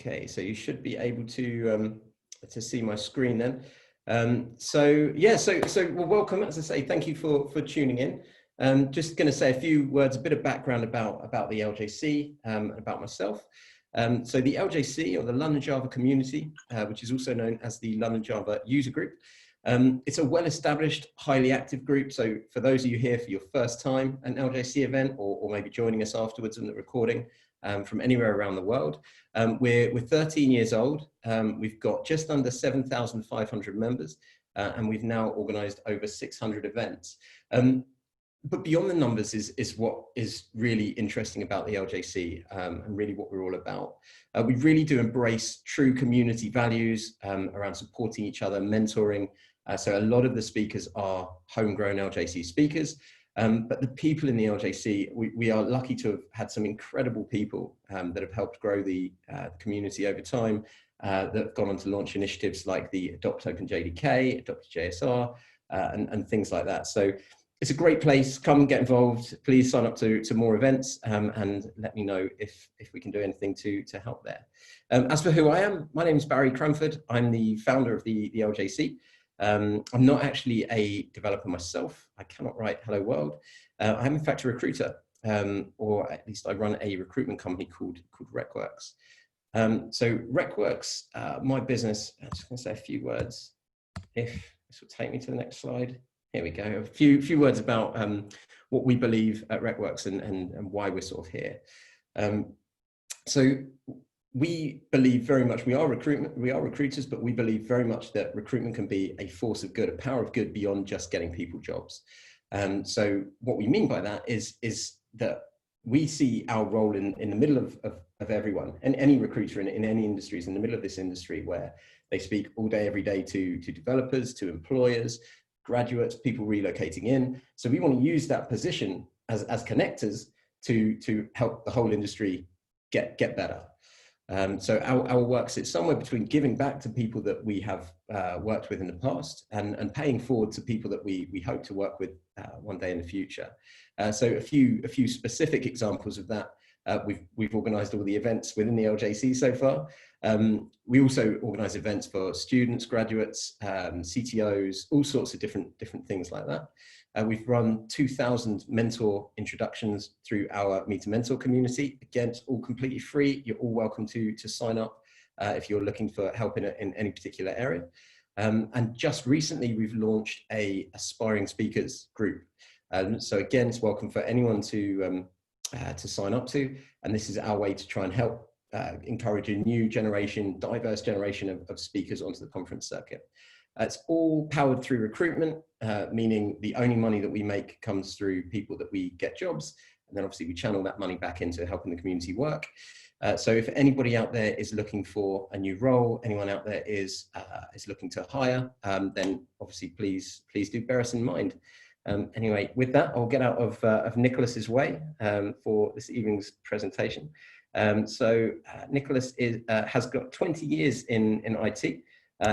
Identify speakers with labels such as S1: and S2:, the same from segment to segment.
S1: Okay, so you should be able to see my screen then. So well, welcome. As I say, thank you for tuning in. Just going to say a few words, a bit of background about the LJC, about myself. So the LJC, or the London Java Community, which is also known as the London Java User Group, it's a well-established, highly active group. So for those of you here for your first time at an LJC event, or maybe joining us afterwards in the recording from anywhere around the world, we're 13 years old. We've got just under 7,500 members, and we've now organized over 600 events. But beyond the numbers is what is really interesting about the LJC, and really what we're all about. We really do embrace true community values around supporting each other, mentoring. So a lot of the speakers are homegrown LJC speakers, but the people in the LJC, we are lucky to have had some incredible people that have helped grow the community over time, that have gone on to launch initiatives like the Adopt Open JDK, Adopt JSR, and things like that. So it's a great place. Come get involved. Please sign up to more events, and let me know if we can do anything to help there. As for who I am, my name is Barry Cranford. I'm the founder of the LJC. I'm not actually a developer myself. I cannot write hello world. I am in fact a recruiter, or at least I run a recruitment company called RecWorks. So RecWorks, my business, I'm just going to say a few words. If this will take me to the next slide. Here we go. A few words about what we believe at RecWorks and why we're sort of here. So we believe very much, we are recruiters, but we believe very much that recruitment can be a force of good, a power of good beyond just getting people jobs. So what we mean by that is that we see our role in the middle of everyone, and any recruiter in any industry is in the middle of this industry where they speak all day, every day to developers, to employers, graduates, people relocating in. So we want to use that position as connectors to help the whole industry get better. So our work sits somewhere between giving back to people that we have worked with in the past and paying forward to people that we hope to work with one day in the future. So a few specific examples of that. We've organized all the events within the LJC so far. We also organize events for students, graduates, CTOs, all sorts of different things like that. We've run 2,000 mentor introductions through our Meet a Mentor community. Again, it's all completely free. You're all welcome to sign up if you're looking for help in any particular area. And just recently, we've launched a aspiring speakers group. So again, it's welcome for anyone to sign up to, and this is our way to try and help encourage a new generation, diverse generation of speakers onto the conference circuit. It's all powered through recruitment, meaning the only money that we make comes through people that we get jobs, and then obviously we channel that money back into helping the community work. So if anybody out there is looking for a new role, anyone out there is looking to hire, then obviously please do bear us in mind. Anyway, with that, I'll get out of Nicholas's way for this evening's presentation. So Nicholas has got 20 years in IT,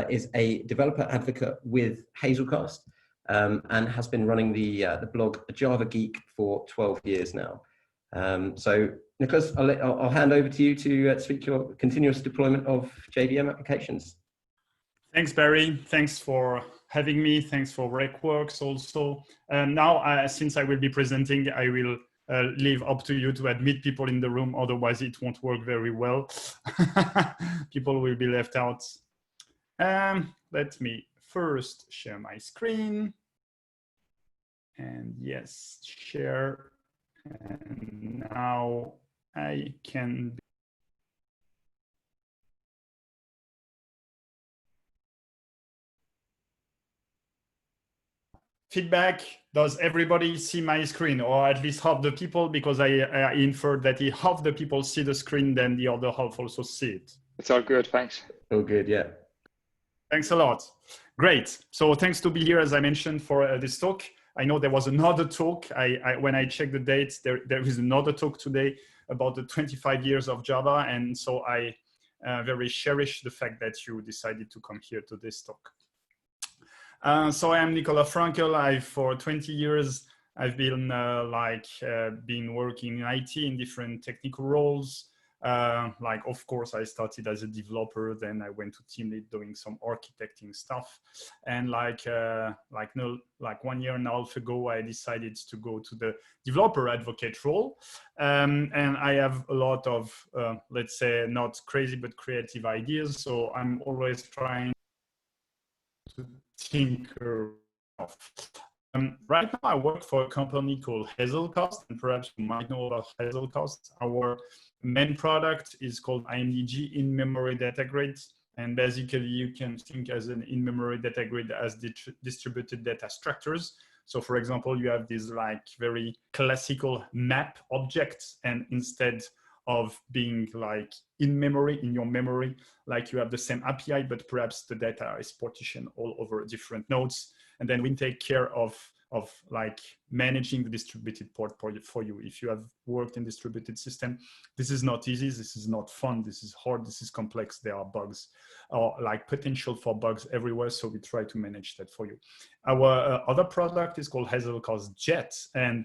S1: is a developer advocate with Hazelcast, and has been running the blog Java Geek for 12 years now. So Nicholas, I'll hand over to you to speak to your continuous deployment of JVM applications.
S2: Thanks, Barry. Thanks for having me. Thanks for RecWorks also. Now, since I will be presenting, I will leave up to you to admit people in the room. Otherwise, it won't work very well. People will be left out. Let me first share my screen. And yes, share. And now I can. Feedback, does everybody see my screen, or at least half the people, because I inferred that if half the people see the screen, then the other half also see it.
S3: It's all good, thanks.
S1: All good, yeah.
S2: Thanks a lot. Great. So thanks to be here, as I mentioned, for this talk. I know there was another talk. When I checked the dates, there is another talk today about the 25 years of Java. And so I very cherish the fact that you decided to come here to this talk. So I am Nicola Frankel. For 20 years, I've been been working in IT in different technical roles. Like, of course, I started as a developer, then I went to team lead doing some architecting stuff. And like 1 year and a half ago, I decided to go to the developer advocate role. And I have a lot of, let's say, not crazy, but creative ideas. So I'm always trying to tinker of. Right now, I work for a company called Hazelcast, and perhaps you might know about Hazelcast. Our main product is called IMDG, in-memory data grid. And basically, you can think as an in-memory data grid as distributed data structures. So for example, you have these like very classical map objects, and instead of being like in memory, in your memory, like you have the same API, but perhaps the data is partitioned all over different nodes. And then we take care of like managing the distributed port for you. If you have worked in distributed system, this is not easy, this is not fun, this is hard, this is complex, there are bugs or like potential for bugs everywhere. So we try to manage that for you. Our other product is called Hazelcast Jet, and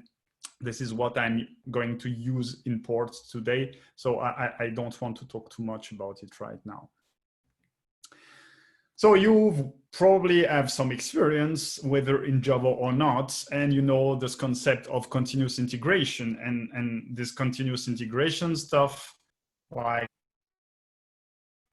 S2: this is what I'm going to use in ports today. So I don't want to talk too much about it right now. So you probably have some experience, whether in Java or not, and you know this concept of continuous integration, and this continuous integration stuff, like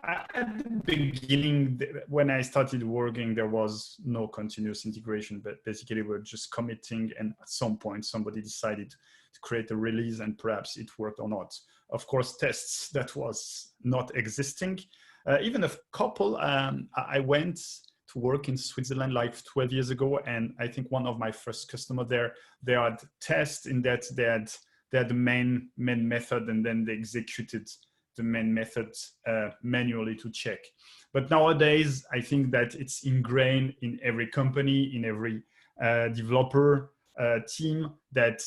S2: at the beginning, when I started working, there was no continuous integration, but basically we're just committing, and at some point somebody decided to create a release, and perhaps it worked or not. Of course, tests, that was not existing. Even a couple, I went to work in Switzerland like 12 years ago, and I think one of my first customers there, they had tests in that they had the main method, and then they executed the main method manually to check. But nowadays, I think that it's ingrained in every company, in every developer team, that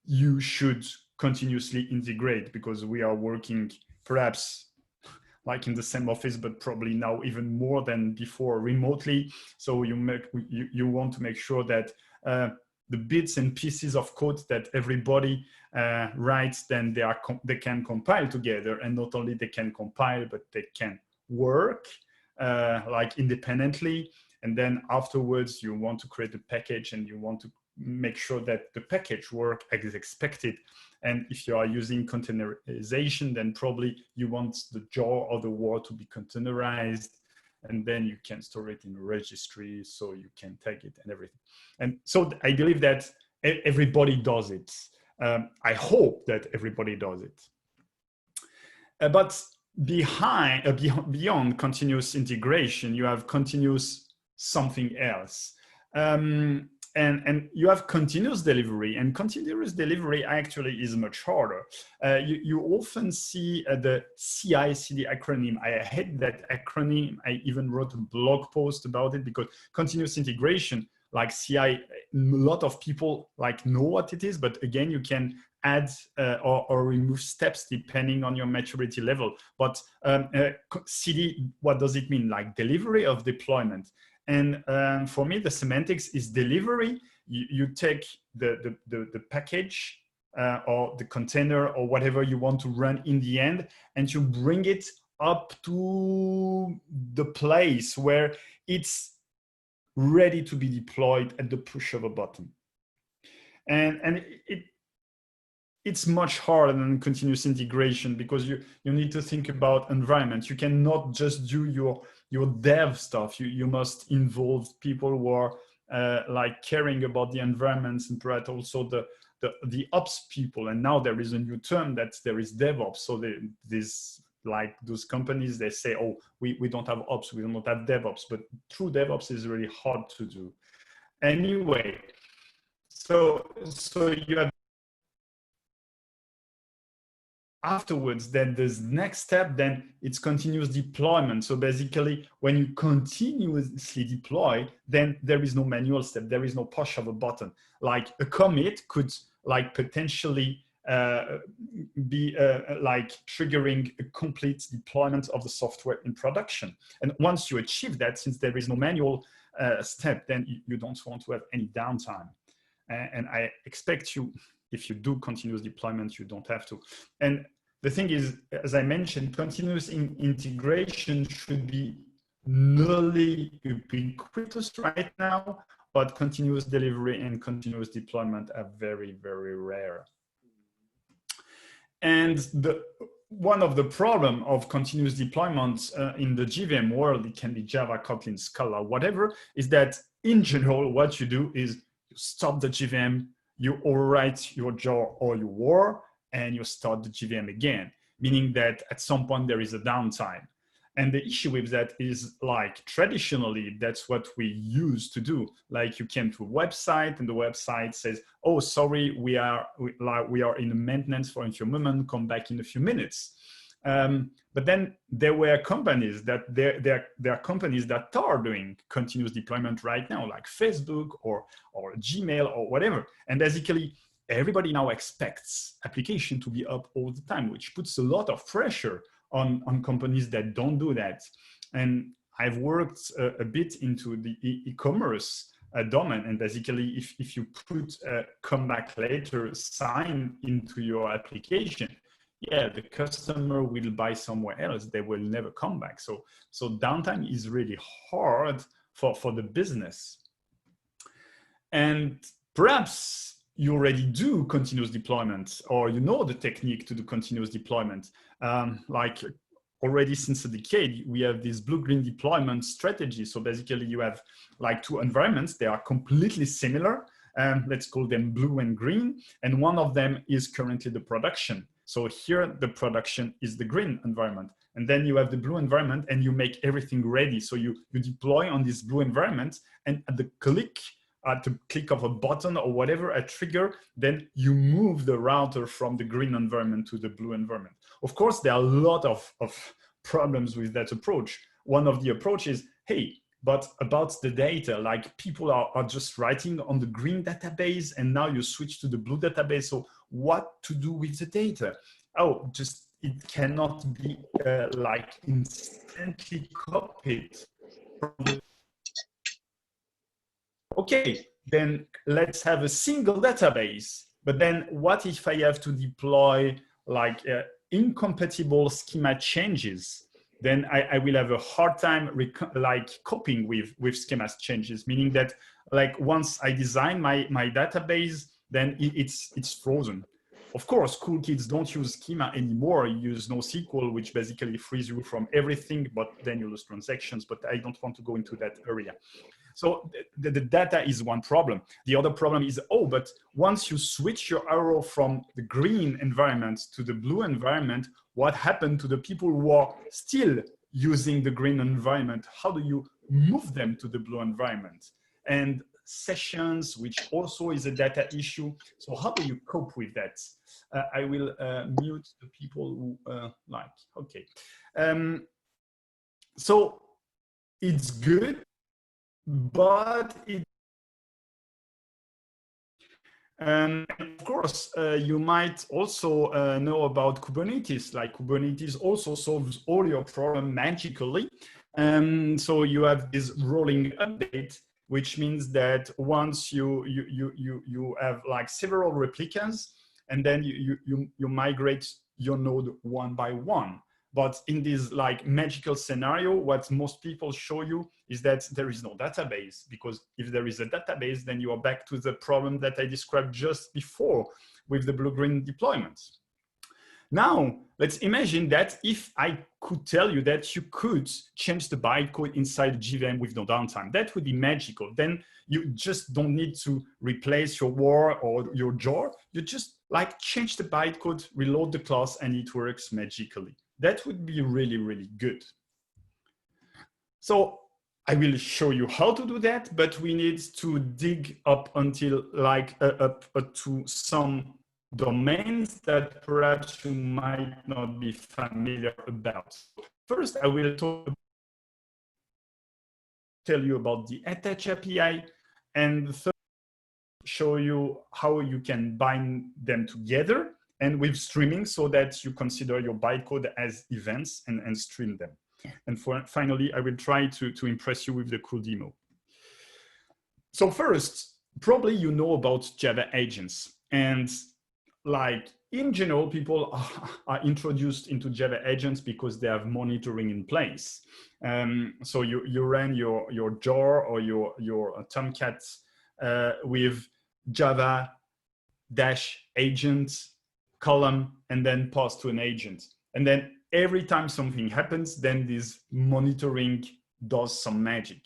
S2: you should continuously integrate, because we are working perhaps like in the same office, but probably now even more than before remotely. So you want to make sure that the bits and pieces of code that everybody writes, then they can compile together, and not only they can compile, but they can work like independently. And then afterwards, you want to create a package, and you want to make sure that the package work as expected. And if you are using containerization, then probably you want the jar or the word to be containerized, and then you can store it in a registry, so you can tag it and everything. And so I believe that everybody does it. I hope that everybody does it. But beyond continuous integration, you have continuous something else. And you have continuous delivery, and continuous delivery actually is much harder. You often see the CI/CD acronym. I hate that acronym. I even wrote a blog post about it, because continuous integration, like CI, a lot of people like know what it is, but again, you can add or remove steps depending on your maturity level. But CD, what does it mean? Like delivery of deployment. And for me, the semantics is delivery. You take the package or the container or whatever you want to run in the end, and you bring it up to the place where it's ready to be deployed at the push of a button. And it's much harder than continuous integration, because you need to think about environment. You cannot just do your dev stuff. You must involve people who are like caring about the environments, and perhaps also the ops people. And now there is a new term that there is DevOps. So like those companies, they say, oh, we don't have ops, we don't have DevOps, but true DevOps is really hard to do. Anyway, so you have afterwards, then the next step, then it's continuous deployment. So basically, when you continuously deploy, then there is no manual step, there is no push of a button. Like a commit could like potentially be like triggering a complete deployment of the software in production. And once you achieve that, since there is no manual step, then you don't want to have any downtime. And I expect you, if you do continuous deployment, you don't have to. And the thing is, as I mentioned, continuous integration should be nearly ubiquitous right now, but continuous delivery and continuous deployment are very, very rare. And one of the problem of continuous deployment in the JVM world, it can be Java, Kotlin, Scala, whatever, is that in general, what you do is you stop the JVM, you overwrite your jar or your war, and you start the JVM again, meaning that at some point there is a downtime. And the issue with that is, like, traditionally, that's what we used to do. Like, you came to a website and the website says, oh, sorry, we are in a maintenance for a few moments, come back in a few minutes. But then there were companies that there are companies that are doing continuous deployment right now, like Facebook or Gmail or whatever. And basically, everybody now expects application to be up all the time, which puts a lot of pressure on companies that don't do that. And I've worked a bit into the e-commerce domain, and basically if you put a come back later sign into your application, yeah, the customer will buy somewhere else, they will never come back. So downtime is really hard for the business. And perhaps you already do continuous deployment, or you know the technique to do continuous deployment. Like already since a decade, we have this blue-green deployment strategy. So basically you have like two environments. They are completely similar. Let's call them blue and green. And one of them is currently the production. So here the production is the green environment. And then you have the blue environment and you make everything ready. So you deploy on this blue environment, and at the click of a button or whatever, a trigger, then you move the router from the green environment to the blue environment. Of course, there are a lot of problems with that approach. One of the approaches, hey, but about the data, like people are just writing on the green database and now you switch to the blue database. So what to do with the data? Oh, just it cannot be like instantly copied from the. Okay, then let's have a single database. But then what if I have to deploy like incompatible schema changes? Then I will have a hard time like coping with schema changes, meaning that like once I design my database, then it's frozen. Of course, cool kids don't use schema anymore. You use NoSQL, which basically frees you from everything, but then you lose transactions. But I don't want to go into that area. So the data is one problem. The other problem is, oh, but once you switch your arrow from the green environment to the blue environment, what happened to the people who are still using the green environment? How do you move them to the blue environment? And sessions, which also is a data issue. So how do you cope with that? I will mute the people who like, okay. So it's good, but of course, you might also know about Kubernetes. Like Kubernetes also solves all your problem magically. So you have this rolling update, which means that once you have like several replicas, and then you migrate your node one by one. But in this like magical scenario, what most people show you is that there is no database, because if there is a database, then you are back to the problem that I described just before with the blue-green deployments. Now, let's imagine that if I could tell you that you could change the bytecode inside JVM with no downtime, that would be magical. Then you just don't need to replace your war or your jar. You just like change the bytecode, reload the class, and it works magically. That would be really, really good. So I will show you how to do that, but we need to dig up until like up to some domains that perhaps you might not be familiar about. First, I will tell you about the attach API, and third, show you how you can bind them together and with streaming, so that you consider your bytecode as events and stream them. And finally, I will try to impress you with the cool demo. So first, probably you know about Java agents, and like in general, people are introduced into Java agents because they have monitoring in place. So you run your jar or your Tomcat with Java -agent column and then pass to an agent. And then every time something happens, then this monitoring does some magic.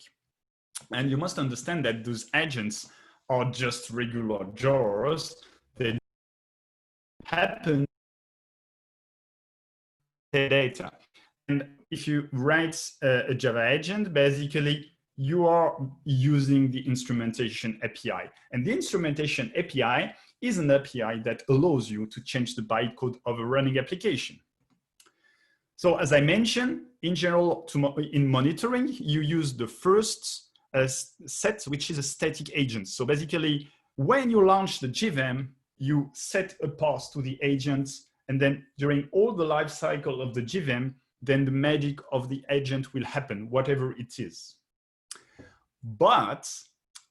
S2: And you must understand that those agents are just regular jars. They happen data. And if you write a Java agent, basically you are using the Instrumentation API. And the Instrumentation API is an API that allows you to change the bytecode of a running application. So as I mentioned, in general, in monitoring, you use the first set, which is a static agent. So basically, when you launch the JVM, you set a path to the agent, and then during all the life cycle of the JVM, then the magic of the agent will happen, whatever it is. But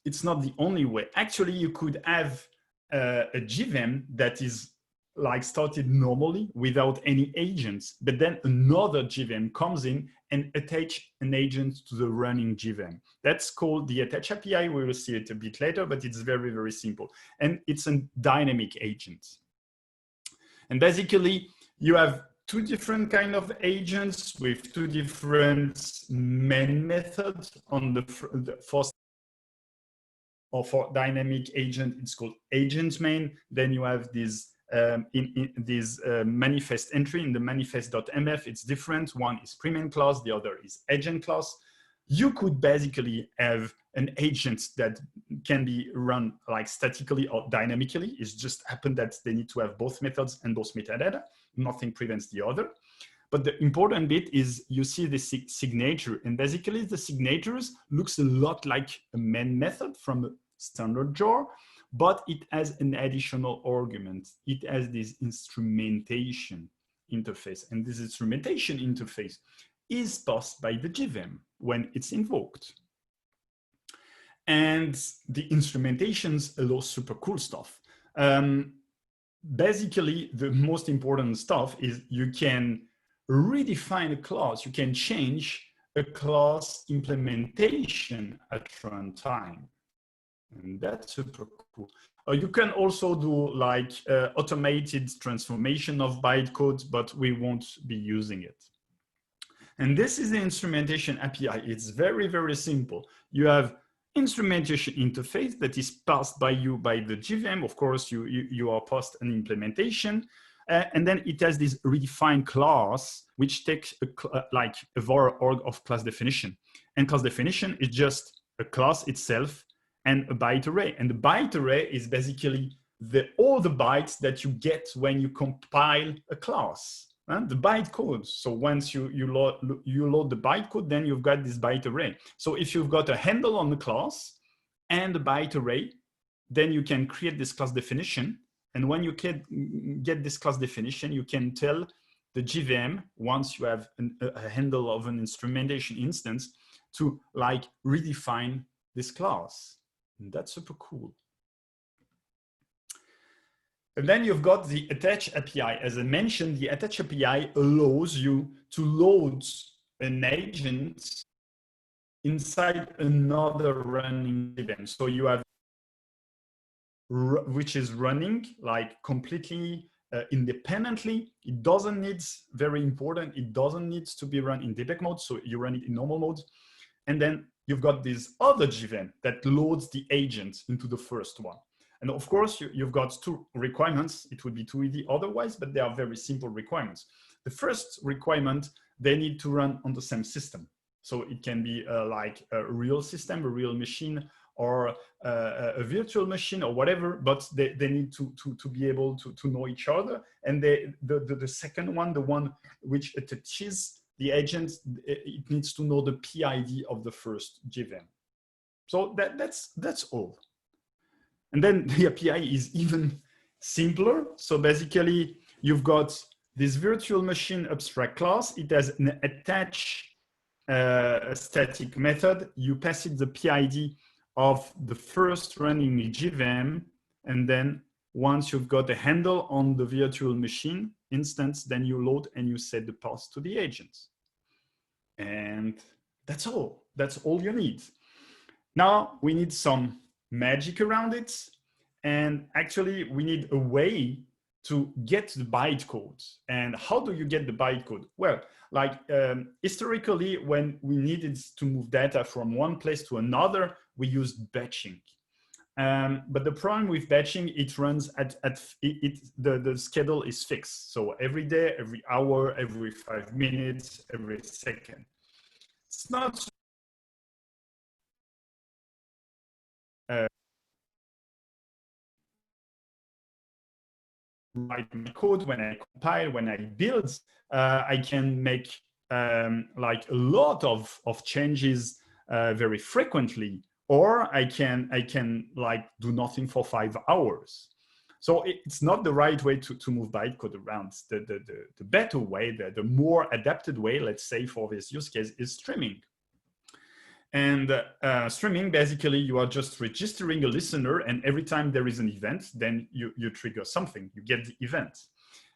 S2: it's not the only way. Actually, you could have a JVM that is like started normally without any agents, but then another JVM comes in and attach an agent to the running JVM. That's called the attach API. We will see it a bit later, but it's very, very simple. And it's a dynamic agent. And basically, you have two different kind of agents with two different main methods. On the first, or for dynamic agent, it's called agent main. Then you have this manifest entry in the manifest.mf. It's different. One is pre-main class, the other is agent class. You could basically have an agent that can be run like statically or dynamically. It's just happened that they need to have both methods and both metadata. Nothing prevents the other. But the important bit is you see the signature, and basically the signatures looks a lot like a main method from a standard jar, but it has an additional argument. It has this instrumentation interface, and this instrumentation interface is passed by the JVM when it's invoked. And the instrumentations allow super cool stuff. Basically, the most important stuff is you can redefine a class. You can change a class implementation at runtime. And that's super cool. You can also do like automated transformation of bytecode, but we won't be using it. And this is the Instrumentation API. It's very, very simple. You have instrumentation interface that is passed by you by the JVM. Of course, you are passed an implementation. And then it has this redefined class, which takes like a var org of class definition. And class definition is just a class itself and a byte array. And the byte array is basically all the bytes that you get when you compile a class. The byte code. So once you load the byte code, then you've got this byte array. So if you've got a handle on the class and a byte array, then you can create this class definition. And when you get this class definition, you can tell the JVM, once you have a handle of an instrumentation instance, to like redefine this class. And that's super cool. And then you've got the attach API. As I mentioned, the attach API allows you to load an agent inside another running JVM. So you have, which is running like completely independently. It doesn't need, very important, it doesn't need to be run in debug mode. So you run it in normal mode. And then you've got this other JVM that loads the agent into the first one. And of course, you've got two requirements. It would be too easy otherwise, but they are very simple requirements. The first requirement, they need to run on the same system. So it can be like a real system, a real machine, or a virtual machine or whatever, but they need to be able to know each other. And the second one, the one which attaches the agent, it needs to know the PID of the first JVM. So that's all. And then the API is even simpler. So basically, you've got this virtual machine abstract class. It has an attach static method. You pass it the PID of the first running JVM, and then once you've got a handle on the virtual machine instance, then you load and you set the path to the agent. And that's all. That's all you need. Now we need some magic around it. And actually we need a way to get the bytecode. And how do you get the bytecode? Well, like historically, when we needed to move data from one place to another, we used batching. But the problem with batching, it runs the schedule is fixed. So every day, every hour, every 5 minutes, every second. It's not write my code, when I compile, when I build, I can make like a lot of changes very frequently, or I can like do nothing for 5 hours. So it's not the right way to move bytecode around. The better way, the more adapted way, let's say for this use case, is streaming. And streaming, basically, you are just registering a listener, and every time there is an event, then you trigger something, you get the event.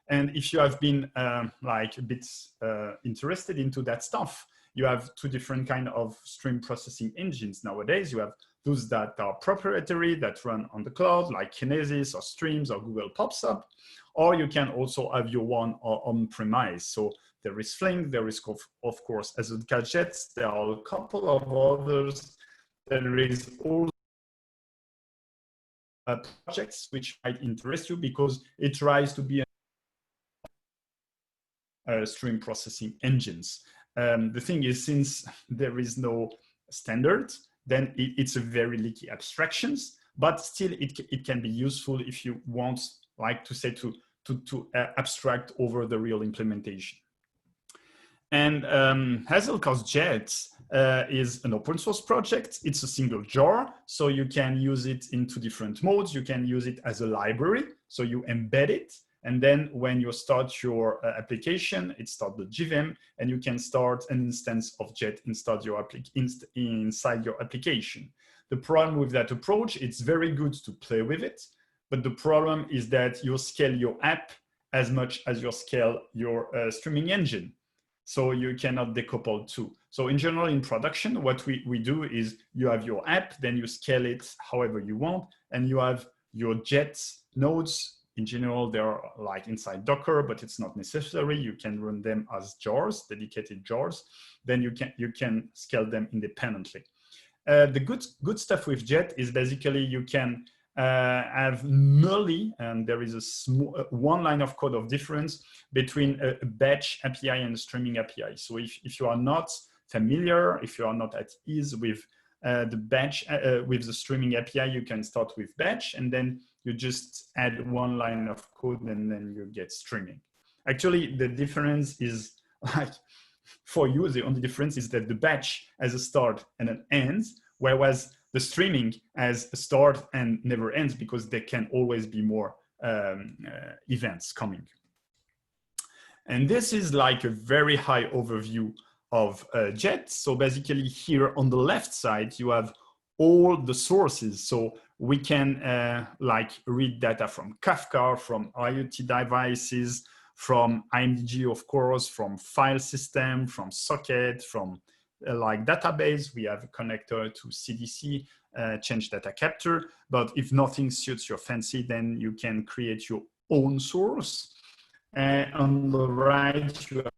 S2: And if you have been like a bit interested into that stuff, you have two different kind of stream processing engines nowadays. You have those that are proprietary, that run on the cloud, like Kinesis or Streams or Google Pops Up, or you can also have your one on-premise. So there is Flink, there is, of course, Hazelcast Jet, there are a couple of others. There is also projects which might interest you because it tries to be stream processing engines. The thing is, since there is no standard, then it's a very leaky abstractions, but still it can be useful if you want, like to say, to abstract over the real implementation. And Hazelcast Jet is an open source project. It's a single jar, so you can use it in two different modes. You can use it as a library, so you embed it. And then when you start your application, it starts the JVM, and you can start an instance of Jet inside your application. The problem with that approach, it's very good to play with it, but the problem is that you scale your app as much as you scale your streaming engine. So you cannot decouple two. So in general, in production, what we do is you have your app, then you scale it however you want, and you have your Jet nodes. In general, they're like inside Docker, but it's not necessary. You can run them as jars, dedicated jars. Then you can scale them independently. The good stuff with Jet is basically you can have nully, and there is a small one line of code of difference between a batch API and a streaming API. So if you are not familiar, if you are not at ease with the batch with the streaming API, you can start with batch, and then you just add one line of code, and then you get streaming. Actually, the difference is like, for you, the only difference is that the batch has a start and an end, whereas the streaming has a start and never ends, because there can always be more events coming. And this is like a very high overview of Jet. So basically here on the left side, you have all the sources. So we can like read data from Kafka, from IoT devices, from IMDG, of course, from file system, from socket, from like database. We have a connector to CDC, change data capture. But if nothing suits your fancy, then you can create your own source. On the right, you have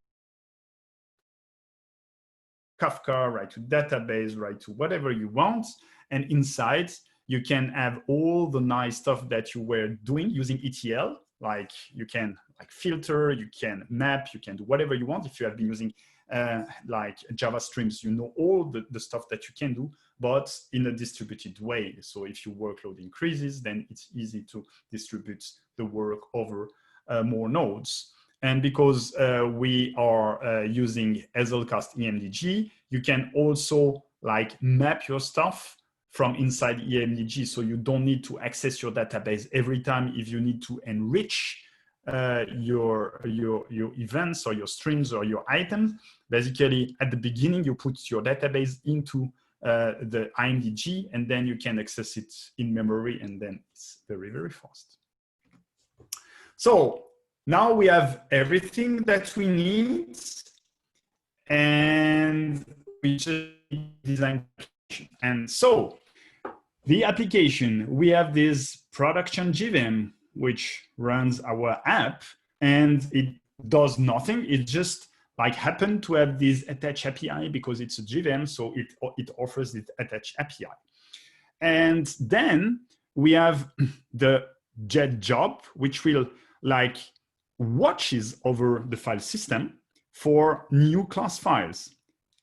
S2: Kafka, write to database, write to whatever you want. And inside, you can have all the nice stuff that you were doing using ETL. Like you can like filter, you can map, you can do whatever you want. If you have been using like Java streams, you know all the stuff that you can do, but in a distributed way. So if your workload increases, then it's easy to distribute the work over more nodes. And because we are using Hazelcast EMDG, you can also like map your stuff from inside EMDG. So you don't need to access your database every time if you need to enrich your events or your streams or your items. Basically, at the beginning, you put your database into the IMDG, and then you can access it in memory, and then it's very, very fast. So now we have everything that we need, and we just design. And so the application, we have this production JVM, which runs our app, and it does nothing. It just like happened to have this attach API because it's a JVM, so it offers the attach API. And then we have the Jet job, which will like watches over the file system for new class files.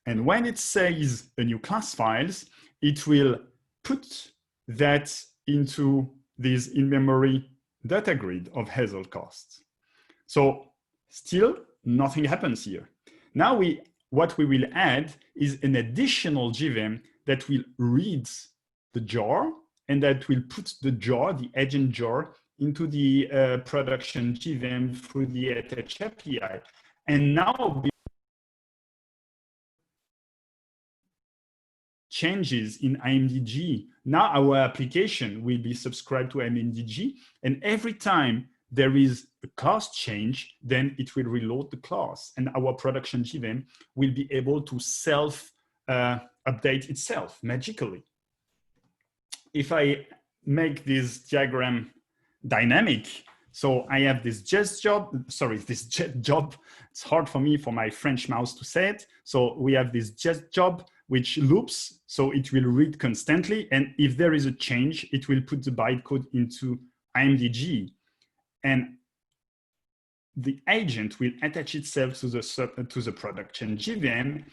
S2: And when it says a new class files, it will put that into this in-memory data grid of Hazelcast. So still nothing happens here. Now what we will add is an additional JVM that will read the jar and that will put the jar, the agent jar, into the production JVM through the attach API. And now we changes in IMDG. Now our application will be subscribed to IMDG, and every time there is a class change, then it will reload the class, and our production JVM will be able to self update itself magically. If I make this diagram dynamic, so I have this Jet job, it's hard for me, for my French mouse to say it. So we have this Jet job, which loops, so it will read constantly. And if there is a change, it will put the bytecode into IMDG. And the agent will attach itself to the production JVM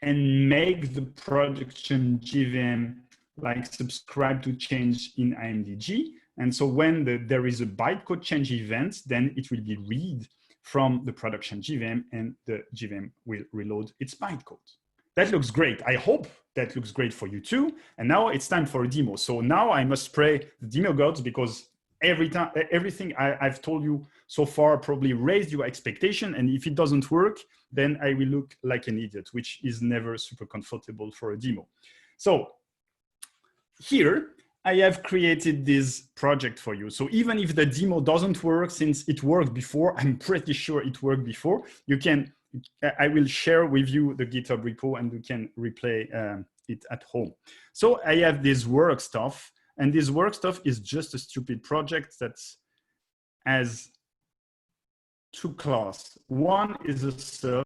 S2: and make the production JVM like subscribe to change in IMDG. And so when there is a bytecode change event, then it will be read from the production JVM and the JVM will reload its bytecode. That looks great. I hope that looks great for you too. And now it's time for a demo. So now I must pray the demo gods, because everything I've told you so far probably raised your expectation. And if it doesn't work, then I will look like an idiot, which is never super comfortable for a demo. So here I have created this project for you. So even if the demo doesn't work, since it worked before, I'm pretty sure it worked before, I will share with you the GitHub repo and you can replay it at home. So I have this work stuff, and this work stuff is just a stupid project that has two classes. One is a server,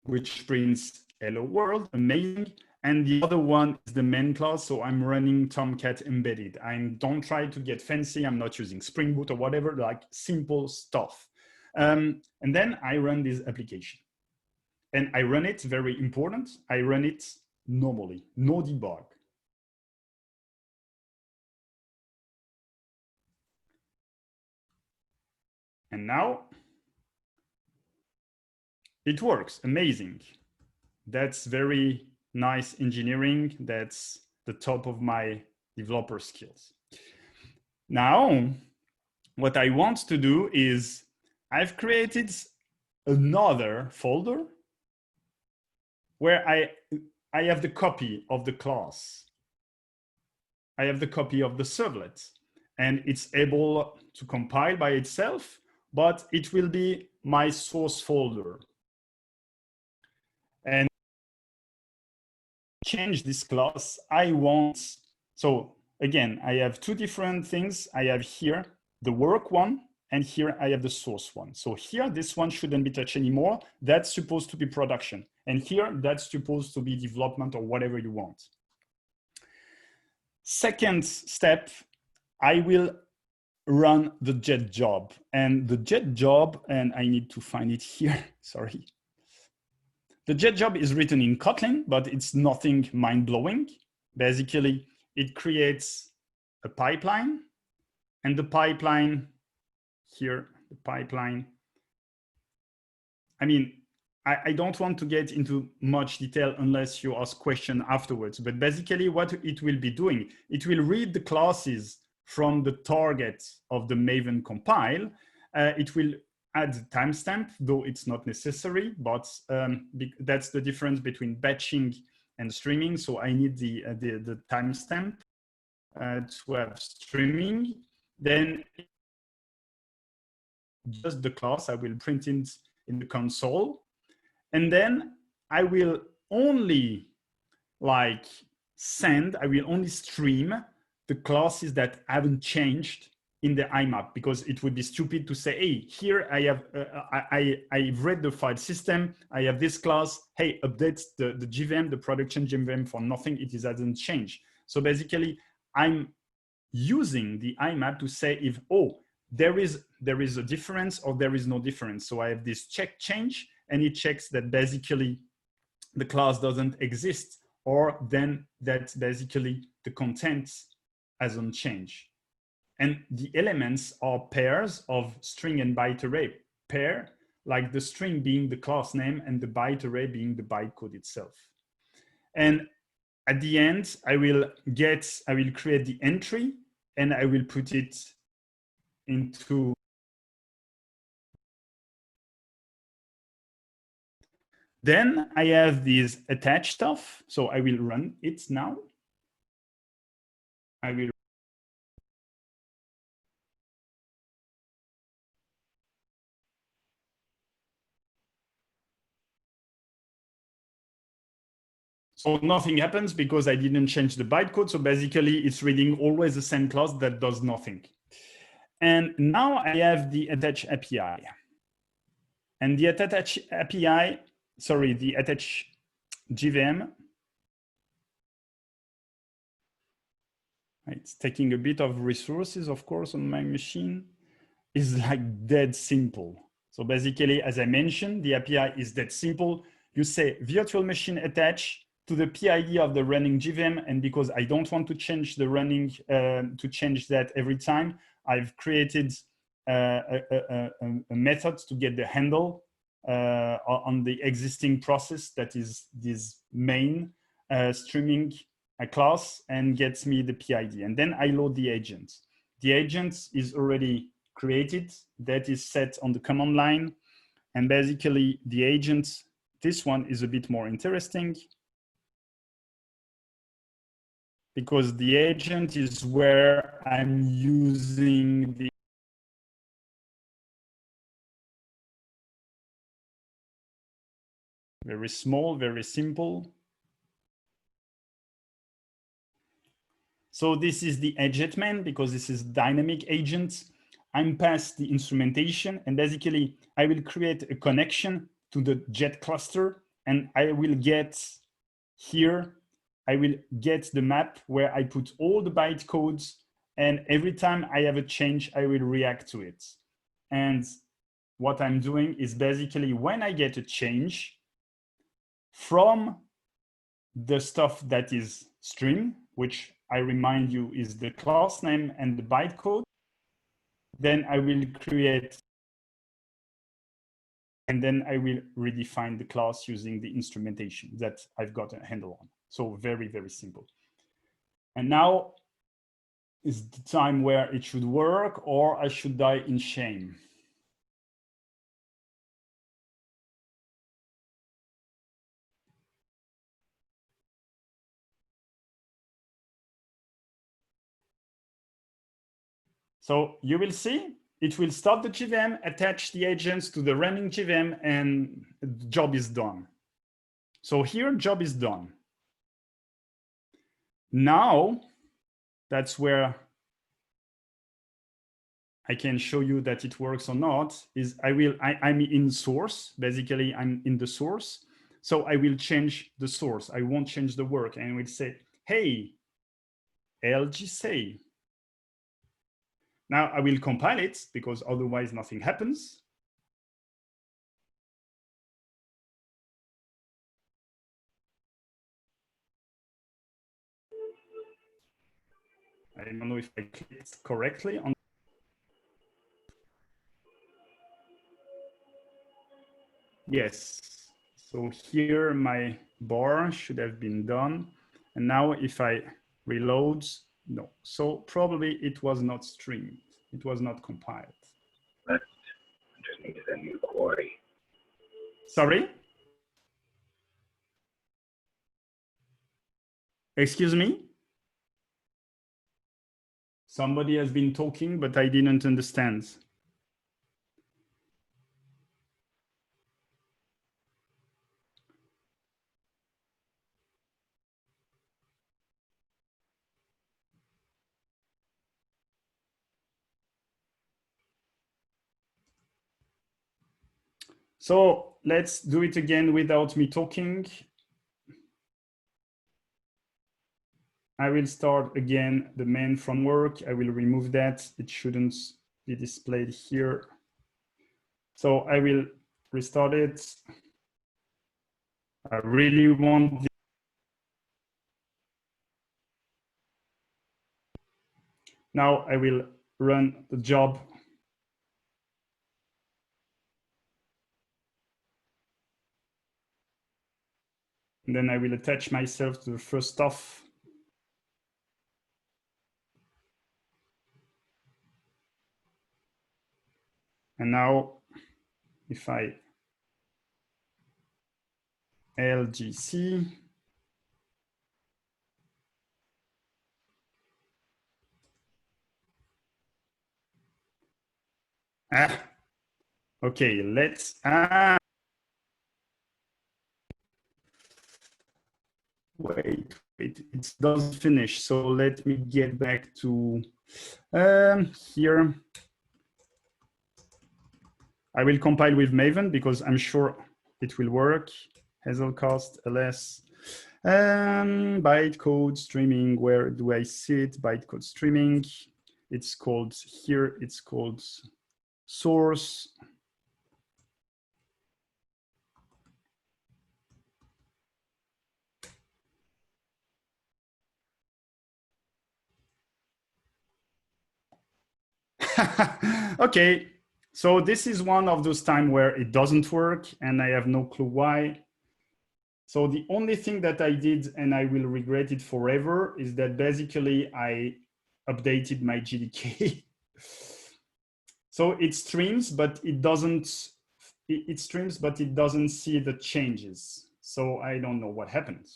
S2: which prints hello world, amazing. And the other one is the main class. So I'm running Tomcat embedded. I don't try to get fancy. I'm not using Spring Boot or whatever, like simple stuff. And then I run this application. And I run it, very important, I run it normally, no debug. And now it works, amazing. That's very nice engineering. That's the top of my developer skills. Now, what I want to do is I've created another folder where I have the copy of the class. I have the copy of the servlet, and it's able to compile by itself, but it will be my source folder. And change this class, so again, I have two different things. I have here the work one, and here I have the source one. So here, this one shouldn't be touched anymore. That's supposed to be production. And here, that's supposed to be development or whatever you want. Second step, I will run the Jet job. And the Jet job, and I need to find it here, sorry. The Jet job is written in Kotlin, but it's nothing mind-blowing. Basically, it creates a pipeline, and the pipeline here, the pipeline. I mean, I don't want to get into much detail unless you ask questions afterwards, but basically what it will be doing, it will read the classes from the target of the Maven compile. It will add timestamp, though it's not necessary, but that's the difference between batching and streaming. So I need the timestamp. to have streaming, then just the class, I will print it in the console. And then I will only I will only stream the classes that haven't changed in the IMAP, because it would be stupid to say, hey, here I have, I've read the file system, I have this class, hey, update the JVM, the production JVM for nothing, it hasn't changed. So basically, I'm using the IMAP to say if, oh, there is a difference or there is no difference. So I have this check change, and it checks that basically the class doesn't exist, or then that basically the content hasn't changed. And the elements are pairs of string and byte array pair, like the string being the class name and the byte array being the bytecode itself. And at the end, I will create the entry, and I will put it into then I have this attached stuff. So I will run it now. I will. So nothing happens because I didn't change the bytecode. So basically it's reading always the same class that does nothing. And now I have the attach API. And the attach API, sorry, the attach JVM. It's taking a bit of resources, of course, on my machine. Is like dead simple. So basically, as I mentioned, the API is dead simple. You say virtual machine attach to the PID of the running JVM. And because I don't want to change the running, to change that every time, I've created a method to get the handle on the existing process that is this main streaming class, and gets me the PID. And then I load the agent. The agent is already created, that is set on the command line. And basically the agent, this one is a bit more interesting, because the agent is where I'm using the very small, very simple. So this is the agent, because this is dynamic agent. I'm past the instrumentation, and basically I will create a connection to the Jet cluster, and I will get here, I will get the map where I put all the bytecodes, and every time I have a change, I will react to it. And what I'm doing is basically when I get a change from the stuff that is stream, which I remind you is the class name and the bytecode, then I will create, and then I will redefine the class using the instrumentation that I've got a handle on. So very, very simple. And now is the time where it should work, or I should die in shame. So you will see, it will start the JVM, attach the agents to the running JVM, and the job is done. So here, job is done. Now, that's where I can show you that it works or not, is I'm in source, basically I'm in the source. So I will change the source. I won't change the work, and we'll say, hey, LJC. Now I will compile it, because otherwise nothing happens. I don't know if I clicked correctly on. Yes, so here my bar should have been done. And now if I reload, no. So probably it was not streamed. It was not compiled.
S3: But I just needed a new query.
S2: Sorry? Excuse me? Somebody has been talking, but I didn't understand. So let's do it again without me talking. I will start again the main framework. I will remove that. It shouldn't be displayed here. So I will restart it. I really want. Now I will run the job. And then I will attach myself to the first stuff. And now if I LJC, okay, let's, wait, it doesn't finish. So let me get back to here. I will compile with Maven because I'm sure it will work. Hazelcast ls bytecode streaming. Where do I see it? Bytecode streaming. It's called here. It's called source. Okay, so this is one of those times where it doesn't work and I have no clue why. So the only thing that I did, and I will regret it forever, is that basically I updated my JDK. So it streams, but it doesn't, it streams, but it doesn't see the changes. So I don't know what happened.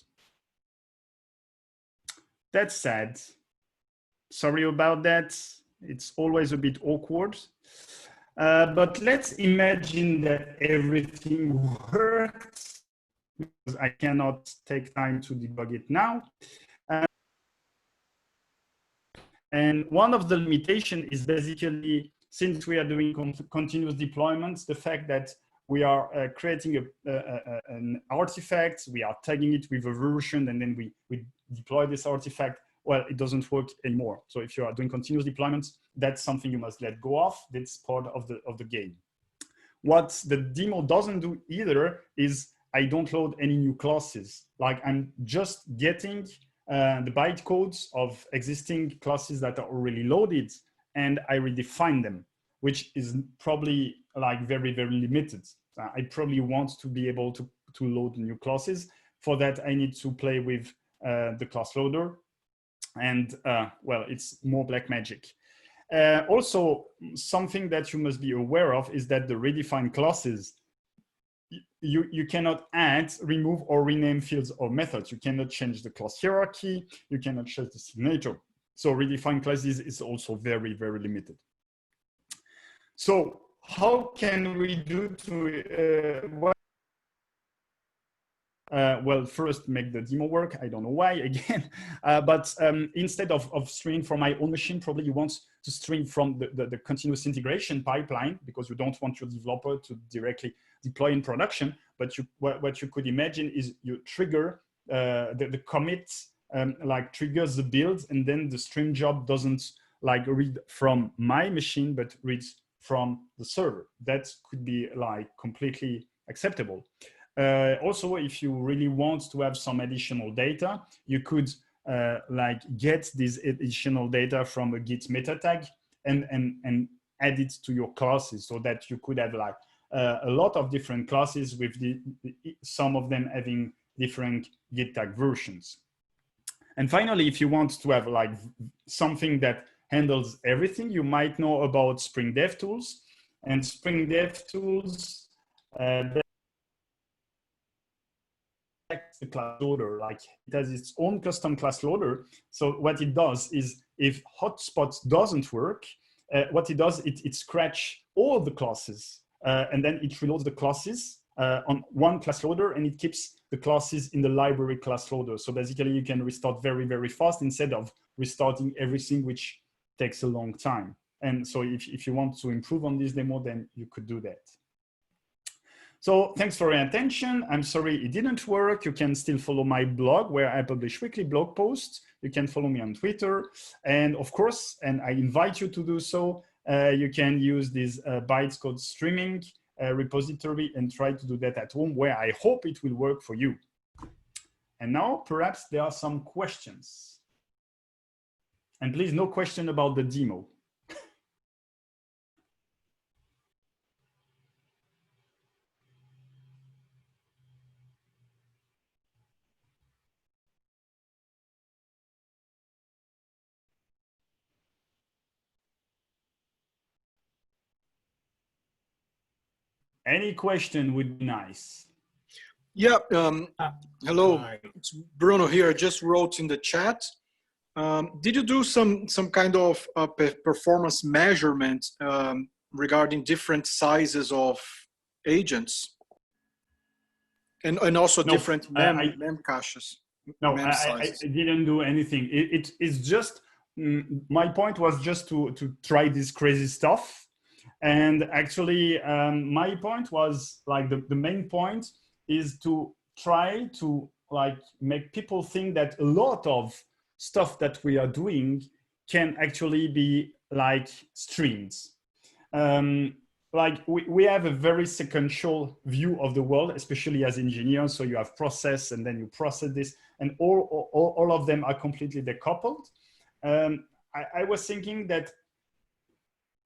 S2: That's sad. Sorry about that. It's always a bit awkward. But let's imagine that everything works, because I cannot take time to debug it now. And one of the limitations is basically, since we are doing continuous deployments, the fact that we are creating an artifact, we are tagging it with a version, and then we deploy this artifact. Well, it doesn't work anymore. So if you are doing continuous deployments, that's something you must let go of. That's part of the game. What the demo doesn't do either is I don't load any new classes. Like I'm just getting the bytecodes of existing classes that are already loaded, and I redefine them, which is probably like very, very limited. I probably want to be able to load new classes. For that, I need to play with the class loader. And well, it's more black magic. Also, something that you must be aware of is that the redefined classes, you cannot add, remove, or rename fields or methods. You cannot change the class hierarchy. You cannot change the signature. So redefined classes is also very, very limited. So how can we do to what? Well, first make the demo work. I don't know why again, but instead of streaming from my own machine, probably you want to stream from the continuous integration pipeline, because you don't want your developer to directly deploy in production. But what you could imagine is you trigger the commit, like triggers the build, and then the stream job doesn't like read from my machine, but reads from the server. That could be like completely acceptable. Also, if you really want to have some additional data, you could like get this additional data from a Git meta tag and add it to your classes, so that you could have like a lot of different classes with some of them having different Git tag versions. And finally, if you want to have like something that handles everything, you might know about Spring DevTools. And Spring DevTools affects the class loader. Like it has its own custom class loader. So what it does is if hotspot doesn't work, what it does, it scratch all the classes and then it reloads the classes on one class loader, and it keeps the classes in the library class loader. So basically you can restart very, very fast instead of restarting everything, which takes a long time. And so if you want to improve on this demo, then you could do that. So thanks for your attention. I'm sorry it didn't work. You can still follow my blog where I publish weekly blog posts. You can follow me on Twitter. And of course, and I invite you to do so, you can use this bytecode streaming repository and try to do that at home, where I hope it will work for you. And now perhaps there are some questions. And please, no question about the demo. Any question would be nice.
S4: Yeah, hello, it's Bruno here. I just wrote in the chat. Did you do some kind of performance measurement regarding different sizes of agents? And also no, different mem caches?
S2: No, I didn't do anything. It's just, my point was just to try this crazy stuff. And actually, my point was like the main point is to try to like make people think that a lot of stuff that we are doing can actually be like streams. Like we have a very sequential view of the world, especially as engineers. So you have process and then you process this, and all of them are completely decoupled. I was thinking that,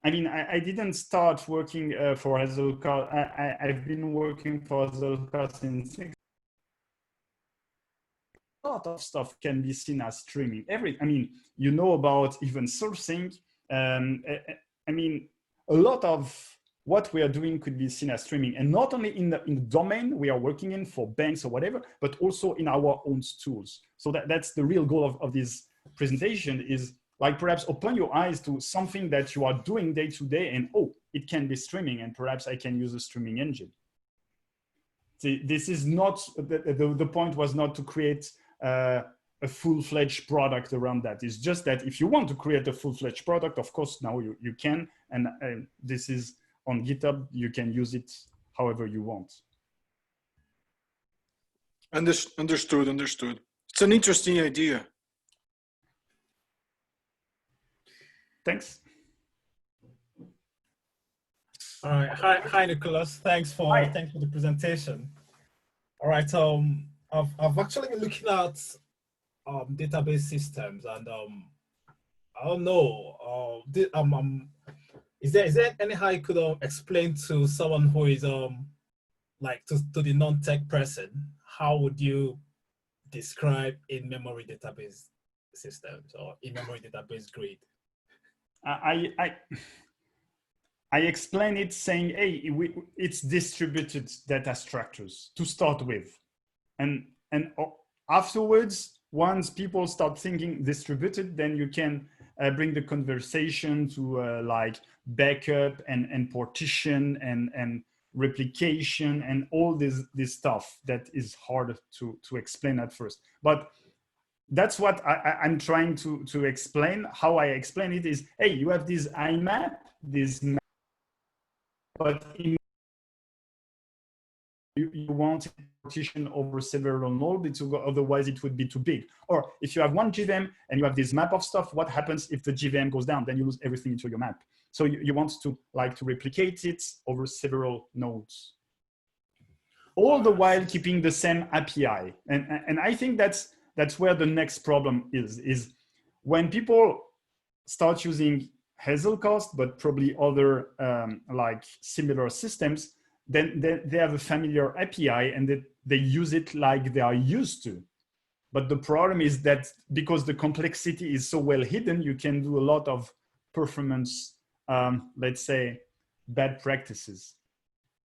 S2: I mean, I didn't start working for Hazelcast. I've been working for Hazelcast since 6. A lot of stuff can be seen as streaming. I mean, you know about event sourcing. I mean, a lot of what we are doing could be seen as streaming, and not only in the domain we are working in for banks or whatever, but also in our own tools. So that's the real goal of this presentation, is like perhaps open your eyes to something that you are doing day to day, and oh, it can be streaming, and perhaps I can use a streaming engine. See, this is not, the point was not to create a full-fledged product around that. It's just that if you want to create a full-fledged product, of course, now you can, and this is on GitHub, you can use it however you want.
S4: Understood. It's an interesting idea.
S2: Thanks.
S5: All right. Hi, Nicholas. Thanks for the presentation. All right. I've actually been looking at database systems, and I don't know. Is there any how you could explain to someone who is like to the non-tech person, how would you describe in-memory database systems or in-memory database grid?
S2: I explain it saying, hey, it's distributed data structures to start with. And afterwards, once people start thinking distributed, then you can bring the conversation to like backup and partition and replication and all this stuff that is hard to explain at first. But that's what I'm trying to explain. How I explain it is, hey, you have this IMAP, this map, but you want to partition over several nodes, otherwise it would be too big. Or if you have one JVM and you have this map of stuff, what happens if the JVM goes down? Then you lose everything into your map. So you want to replicate it over several nodes, all the while keeping the same API. And I think that's where the next problem is when people start using Hazelcast, but probably other like similar systems, then they have a familiar API and they use it like they are used to. But the problem is that because the complexity is so well hidden, you can do a lot of performance, let's say, bad practices.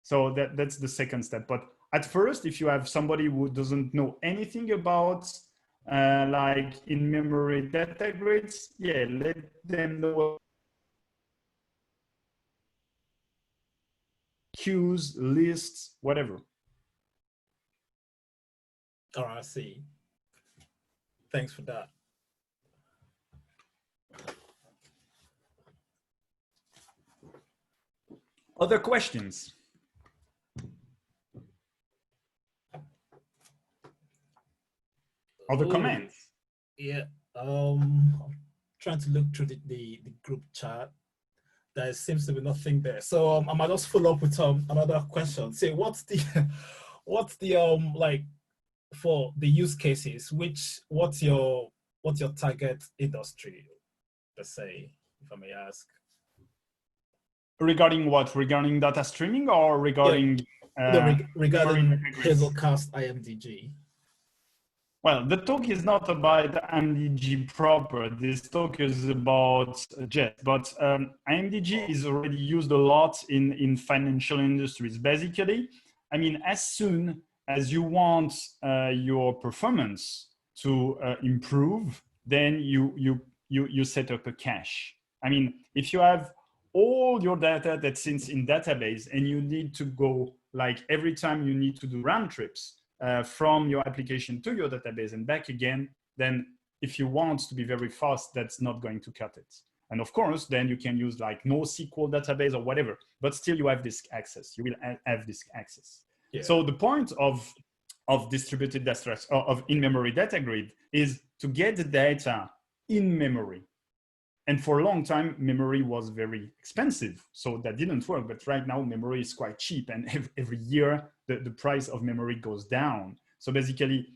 S2: So that's the second step. But at first, if you have somebody who doesn't know anything about like in-memory data grids, yeah, let them know queues, lists, whatever.
S5: Oh, I see. Thanks for that.
S2: Other questions? Other comments?
S5: Yeah, I'm trying to look through the group chat. There seems to be nothing there. So I might just follow up with another question. Say, what's the like for the use cases? What's your target industry? Let's say, if I may ask.
S2: Regarding what? Regarding data streaming or regarding?
S5: Yeah, regarding Hazelcast IMDG.
S2: Well, the talk is not about IMDG proper. This talk is about Jet, but IMDG is already used a lot in financial industries. Basically, I mean, as soon as you want your performance to improve, then you set up a cache. I mean, if you have all your data that sits in database and you need to go, like every time you need to do round trips from your application to your database and back again, then if you want to be very fast, that's not going to cut it. And of course, then you can use like NoSQL database or whatever, but still you have disk access. You will have disk access. Yeah. So the point of distributed data, of in-memory data grid, is to get the data in memory. And for a long time, memory was very expensive, so that didn't work. But right now, memory is quite cheap, and every year, the price of memory goes down. So basically,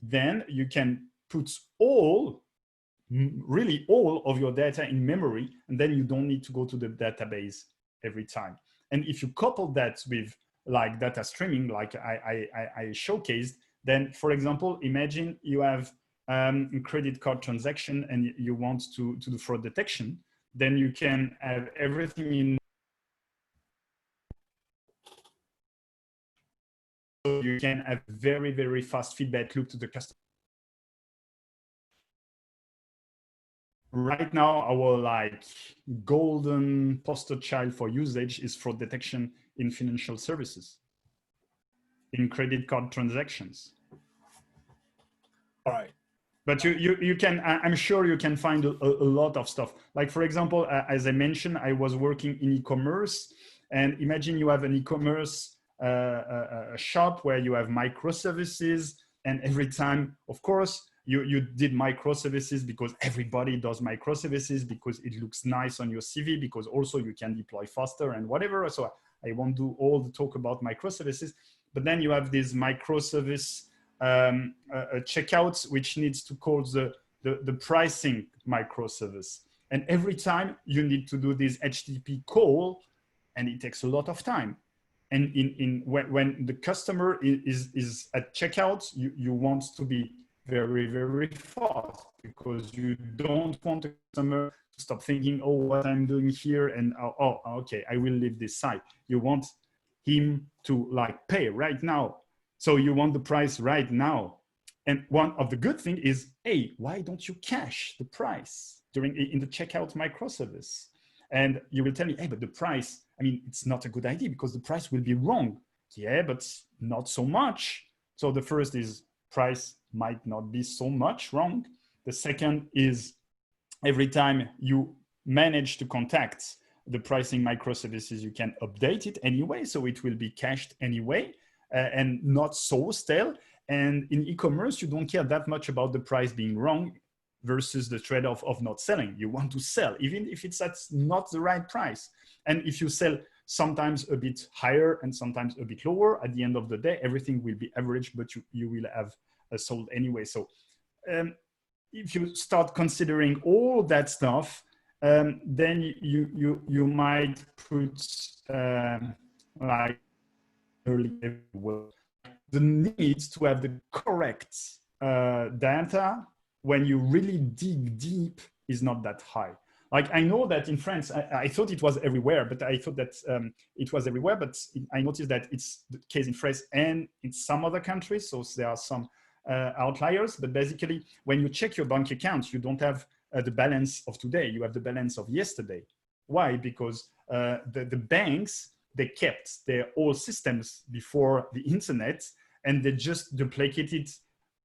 S2: then you can put really all of your data in memory, and then you don't need to go to the database every time. And if you couple that with like data streaming, like I showcased, then, for example, imagine you have credit card transaction and you want to do fraud detection, then you can have everything in. So you can have very, very fast feedback loop to the customer. Right now, our like golden poster child for usage is fraud detection in financial services, in credit card transactions.
S5: All right.
S2: But you can, I'm sure you can find a lot of stuff. Like, for example, as I mentioned, I was working in e-commerce, and imagine you have an e-commerce shop where you have microservices, and every time, of course, you did microservices because everybody does microservices because it looks nice on your CV, because also you can deploy faster and whatever. So I won't do all the talk about microservices, but then you have this microservice a checkout which needs to call the pricing microservice. And every time you need to do this HTTP call, and it takes a lot of time. And when the customer is at checkout, you want to be very, very fast, because you don't want the customer to stop thinking, oh, what I'm doing here, and oh, okay, I will leave this site. You want him to like pay right now. So you want the price right now. And one of the good things is, hey, why don't you cache the price in the checkout microservice? And you will tell me, hey, but the price, I mean, it's not a good idea because the price will be wrong. Yeah, but not so much. So the first is price might not be so much wrong. The second is every time you manage to contact the pricing microservices, you can update it anyway. So it will be cached anyway. And not so stale. And in e-commerce, you don't care that much about the price being wrong versus the trade-off of not selling. You want to sell, even if it's at not the right price. And if you sell sometimes a bit higher and sometimes a bit lower, at the end of the day, everything will be average, but you will have sold anyway. So if you start considering all that stuff, then you might put like early the need to have the correct data when you really dig deep is not that high. Like I know that in France, I thought it was everywhere, but I thought that it was everywhere, but I noticed that it's the case in France and in some other countries. So there are some outliers, but basically when you check your bank account, you don't have the balance of today, you have the balance of yesterday. Why? Because the banks, they kept their old systems before the internet, and they just duplicated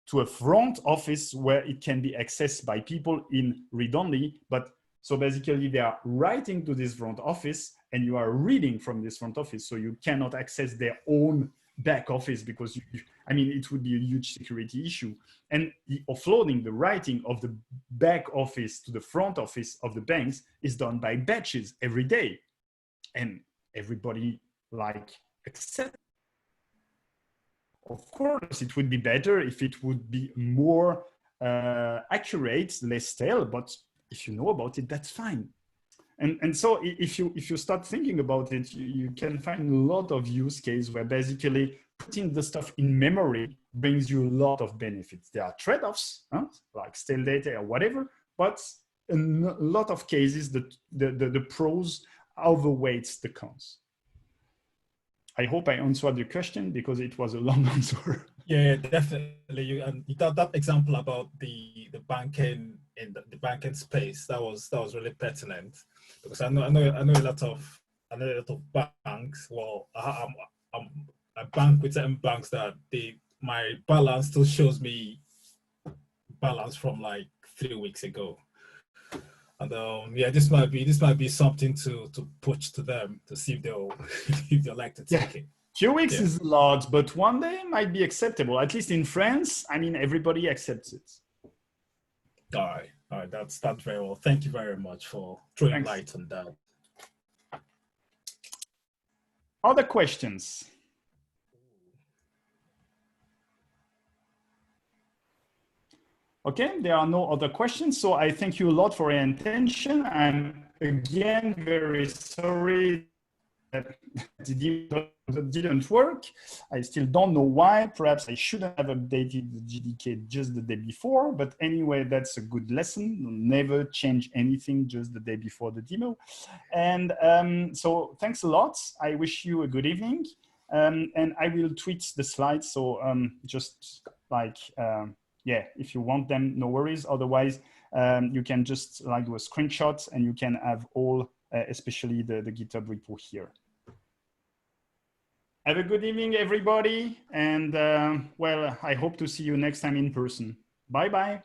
S2: to a front office where it can be accessed by people in read-only. But so basically they are writing to this front office and you are reading from this front office. So you cannot access their own back office because I mean, it would be a huge security issue. And the offloading, the writing of the back office to the front office of the banks is done by batches every day. And everybody like accept. Of course, it would be better if it would be more accurate, less stale, but if you know about it, that's fine. And so if you start thinking about it, you can find a lot of use cases where basically putting the stuff in memory brings you a lot of benefits. There are trade-offs, like stale data or whatever, but in a lot of cases, the pros outweighs the cons. I hope I answered your question because it was a long answer.
S5: Yeah, definitely. You that example about the banking in the banking space, that was really pertinent, because I know a lot of banks. Well, I bank with certain banks that my balance still shows me balance from like 3 weeks ago. And yeah, this might be something to push to them to see if they'll like to take it.
S2: 2 weeks is a lot, but 1 day might be acceptable. At least in France, I mean, everybody accepts it.
S5: All right, that's very well. Thank you very much for throwing light on that.
S2: Other questions? Okay, there are no other questions. So I thank you a lot for your attention. I'm again very sorry that it didn't work. I still don't know why. Perhaps I shouldn't have updated the GDK just the day before, but anyway, that's a good lesson. Never change anything just the day before the demo. And so thanks a lot. I wish you a good evening. And I will tweet the slides. So just like, yeah, if you want them, no worries. Otherwise, you can just like do a screenshot and you can have all, especially the GitHub repo here. Have a good evening, everybody. And well, I hope to see you next time in person. Bye-bye.